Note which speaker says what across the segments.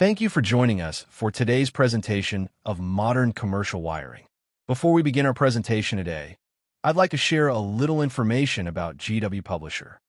Speaker 1: Thank you for joining us for today's presentation of modern commercial wiring. Before we begin our presentation today, I'd like to share a little information about GW Publisher.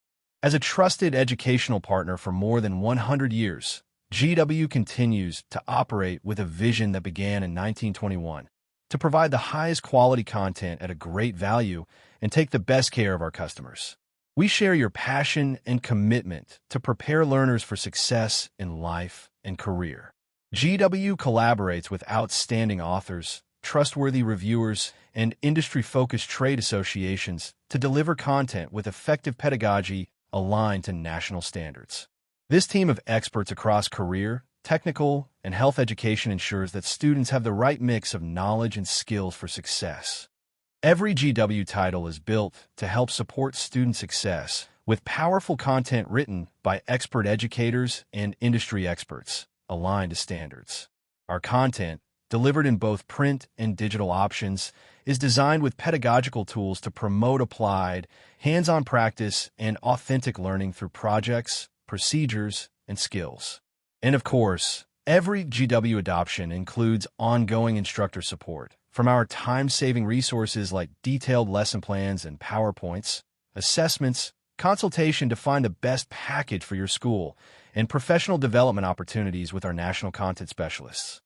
Speaker 1: As a trusted educational partner for more than 100 years, GW continues to operate with a vision that began in 1921 to provide the highest quality content at a great value and take the best care of our customers. We share your passion and commitment to prepare learners for success in life and career. GW collaborates with outstanding authors, trustworthy reviewers, and industry-focused trade associations to deliver content with effective pedagogy aligned to national standards. This team of experts across career, technical, and health education ensures that students have the right mix of knowledge and skills for success. Every GW title is built to help support student success with powerful content written by expert educators and industry experts aligned to standards. Our content, delivered in both print and digital options, is designed with pedagogical tools to promote applied, hands-on practice and authentic learning through projects, procedures, and skills. And of course, every GW adoption includes ongoing instructor support, from our time-saving resources like detailed lesson plans and PowerPoints, assessments, consultation to find the best package for your school, and professional development opportunities with our national content specialists.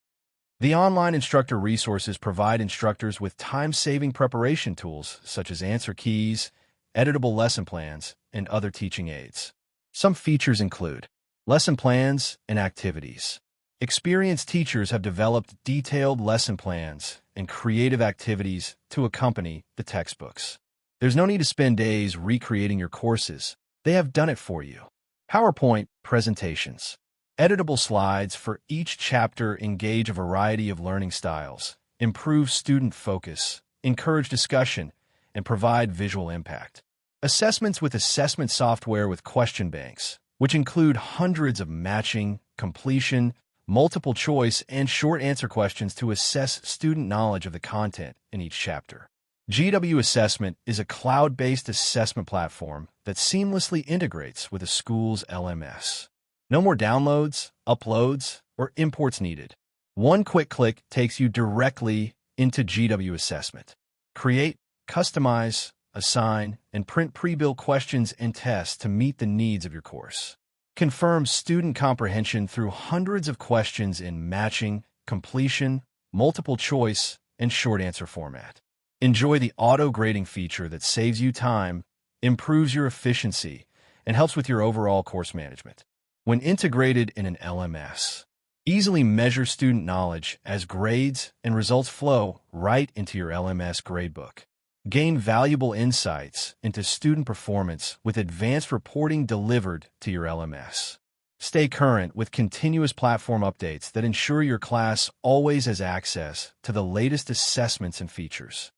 Speaker 1: The online instructor resources provide instructors with time-saving preparation tools such as answer keys, editable lesson plans, and other teaching aids. Some features include lesson plans and activities. Experienced teachers have developed detailed lesson plans and creative activities to accompany the textbooks. There's no need to spend days recreating your courses. They have done it for you. PowerPoint presentations. Editable slides for each chapter engage a variety of learning styles, improve student focus, encourage discussion, and provide visual impact. Assessments with assessment software with question banks, which include hundreds of matching, completion, multiple choice, and short answer questions to assess student knowledge of the content in each chapter. GW Assessment is a cloud-based assessment platform that seamlessly integrates with a school's LMS. No more downloads, uploads, or imports needed. One quick click takes you directly into GW Assessment. Create, customize, assign, and print pre-built questions and tests to meet the needs of your course. Confirm student comprehension through hundreds of questions in matching, completion, multiple choice, and short answer format. Enjoy the auto-grading feature that saves you time, improves your efficiency, and helps with your overall course management. When integrated in an LMS, easily measure student knowledge as grades and results flow right into your LMS gradebook. Gain valuable insights into student performance with advanced reporting delivered to your LMS. Stay current with continuous platform updates that ensure your class always has access to the latest assessments and features.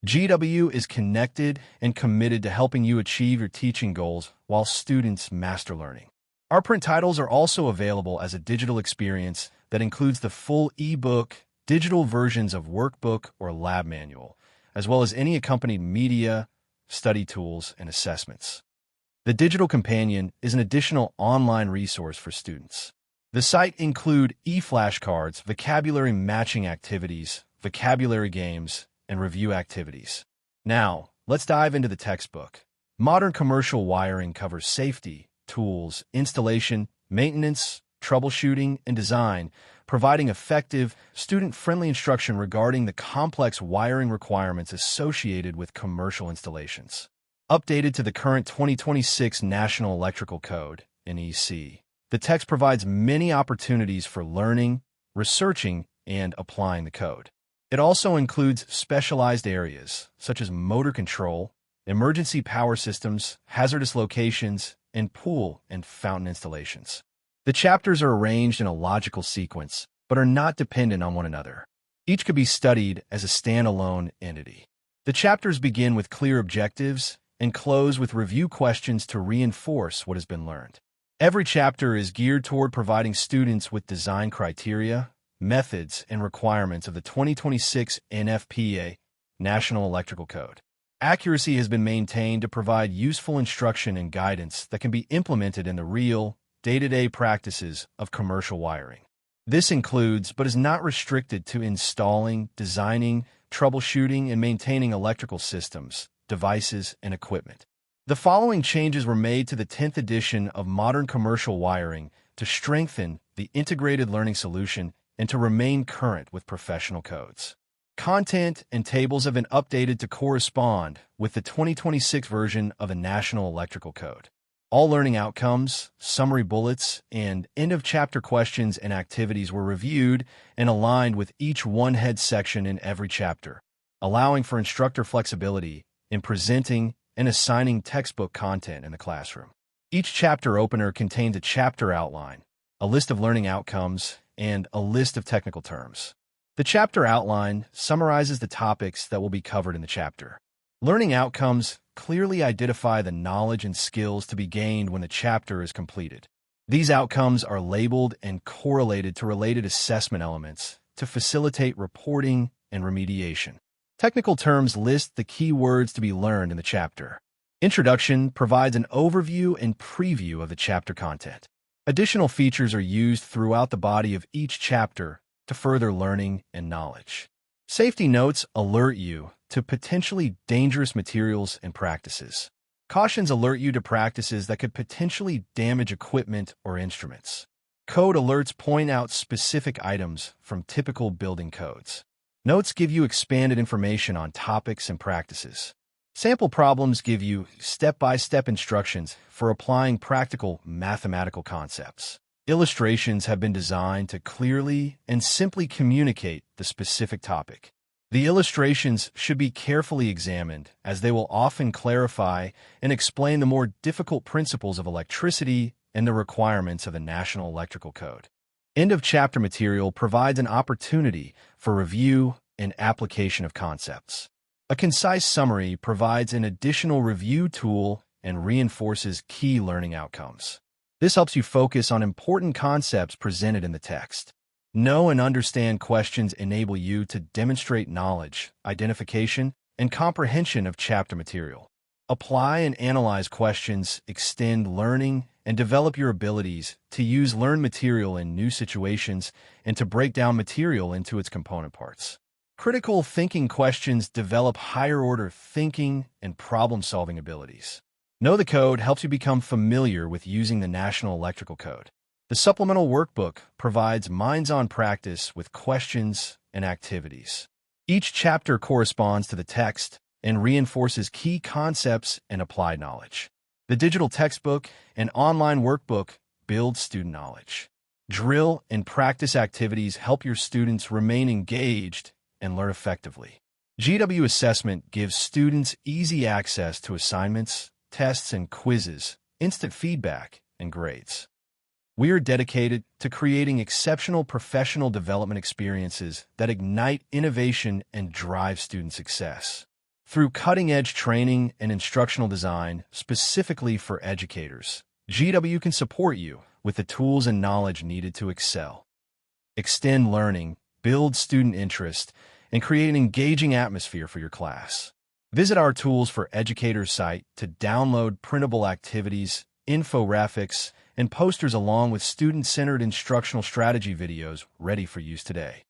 Speaker 1: GW is connected and committed to helping you achieve your teaching goals while students master learning. Our print titles are also available as a digital experience that includes the full ebook, digital versions of workbook or lab manual, as well as any accompanied media, study tools, and assessments. The Digital Companion is an additional online resource for students. The site includes e-flashcards, vocabulary matching activities, vocabulary games, and review activities. Now, let's dive into the textbook. Modern commercial wiring covers safety, tools, installation, maintenance, troubleshooting, and design, providing effective, student-friendly instruction regarding the complex wiring requirements associated with commercial installations. Updated to the current 2026 National Electrical Code, NEC, the text provides many opportunities for learning, researching, and applying the code. It also includes specialized areas, such as motor control, emergency power systems, hazardous locations, and pool and fountain installations. The chapters are arranged in a logical sequence, but are not dependent on one another. Each could be studied as a standalone entity. The chapters begin with clear objectives and close with review questions to reinforce what has been learned. Every chapter is geared toward providing students with design criteria, methods, and requirements of the 2026 NFPA, National Electrical Code. Accuracy has been maintained to provide useful instruction and guidance that can be implemented in the real, day-to-day practices of commercial wiring. This includes, but is not restricted to, installing, designing, troubleshooting, and maintaining electrical systems, devices, and equipment. The following changes were made to the 10th edition of Modern Commercial Wiring to strengthen the integrated learning solution and to remain current with professional codes. Content and tables have been updated to correspond with the 2026 version of the National Electrical Code. All learning outcomes, summary bullets, and end-of-chapter questions and activities were reviewed and aligned with each one-head section in every chapter, allowing for instructor flexibility in presenting and assigning textbook content in the classroom. Each chapter opener contains a chapter outline, a list of learning outcomes, and a list of technical terms. The chapter outline summarizes the topics that will be covered in the chapter. Learning outcomes clearly identify the knowledge and skills to be gained when the chapter is completed. These outcomes are labeled and correlated to related assessment elements to facilitate reporting and remediation. Technical terms list the key words to be learned in the chapter. Introduction provides an overview and preview of the chapter content. Additional features are used throughout the body of each chapter to further learning and knowledge. Safety notes alert you to potentially dangerous materials and practices. Cautions alert you to practices that could potentially damage equipment or instruments. Code alerts point out specific items from typical building codes. Notes give you expanded information on topics and practices. Sample problems give you step-by-step instructions for applying practical mathematical concepts. Illustrations have been designed to clearly and simply communicate the specific topic. The illustrations should be carefully examined, as they will often clarify and explain the more difficult principles of electricity and the requirements of the National Electrical Code. End-of-chapter material provides an opportunity for review and application of concepts. A concise summary provides an additional review tool and reinforces key learning outcomes. This helps you focus on important concepts presented in the text. Know and understand questions enable you to demonstrate knowledge, identification, and comprehension of chapter material. Apply and analyze questions, extend learning, and develop your abilities to use learned material in new situations and to break down material into its component parts. Critical thinking questions develop higher-order thinking and problem-solving abilities. Know the Code helps you become familiar with using the National Electrical Code. The supplemental workbook provides minds-on practice with questions and activities. Each chapter corresponds to the text and reinforces key concepts and applied knowledge. The digital textbook and online workbook build student knowledge. Drill and practice activities help your students remain engaged and learn effectively. GW Assessment gives students easy access to assignments, tests, and quizzes, instant feedback, and grades. We are dedicated to creating exceptional professional development experiences that ignite innovation and drive student success. Through cutting-edge training and instructional design specifically for educators, GW can support you with the tools and knowledge needed to excel. Extend learning, build student interest, and create an engaging atmosphere for your class. Visit our Tools for Educators site to download printable activities, infographics, and posters along with student-centered instructional strategy videos ready for use today.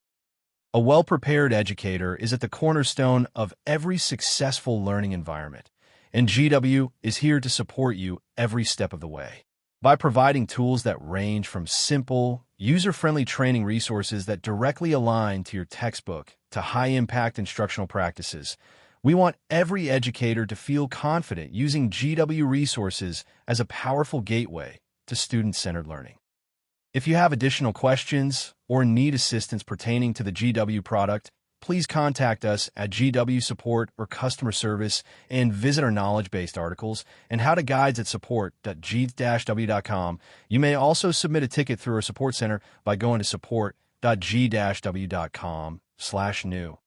Speaker 1: A well-prepared educator is at the cornerstone of every successful learning environment, and GW is here to support you every step of the way. By providing tools that range from simple, user-friendly training resources that directly align to your textbook to high-impact instructional practices, we want every educator to feel confident using GW resources as a powerful gateway to student-centered learning. If you have additional questions or need assistance pertaining to the GW product, please contact us at GW Support or Customer Service and visit our knowledge-based articles and how-to guides at support.g-w.com. You may also submit a ticket through our support center by going to support.g-w.com/new,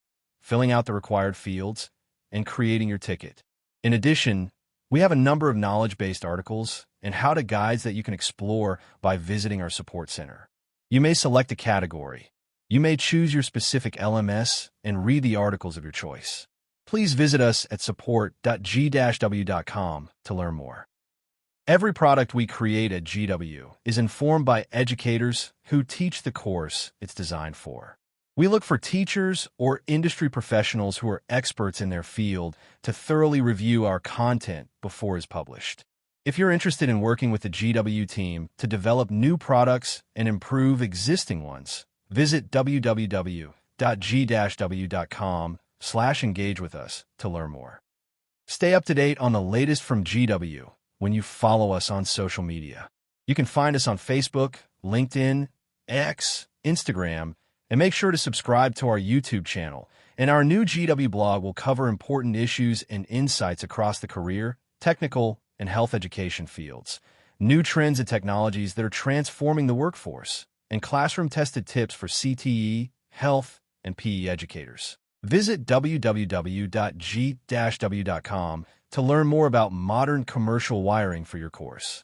Speaker 1: filling out the required fields, and creating your ticket. In addition, we have a number of knowledge-based articles and how-to guides that you can explore by visiting our support center. You may select a category. You may choose your specific LMS and read the articles of your choice. Please visit us at support.g-w.com to learn more. Every product we create at GW is informed by educators who teach the course it's designed for. We look for teachers or industry professionals who are experts in their field to thoroughly review our content before it's published. If you're interested in working with the GW team to develop new products and improve existing ones, visit www.g-w.com/engage with us to learn more. Stay up to date on the latest from GW when you follow us on social media. You can find us on Facebook, LinkedIn, X, Instagram, and make sure to subscribe to our YouTube channel. And our new GW blog will cover important issues and insights across the career, technical, and health education fields, new trends and technologies that are transforming the workforce, and classroom-tested tips for CTE, health, and PE educators. Visit www.g-w.com to learn more about modern commercial wiring for your course.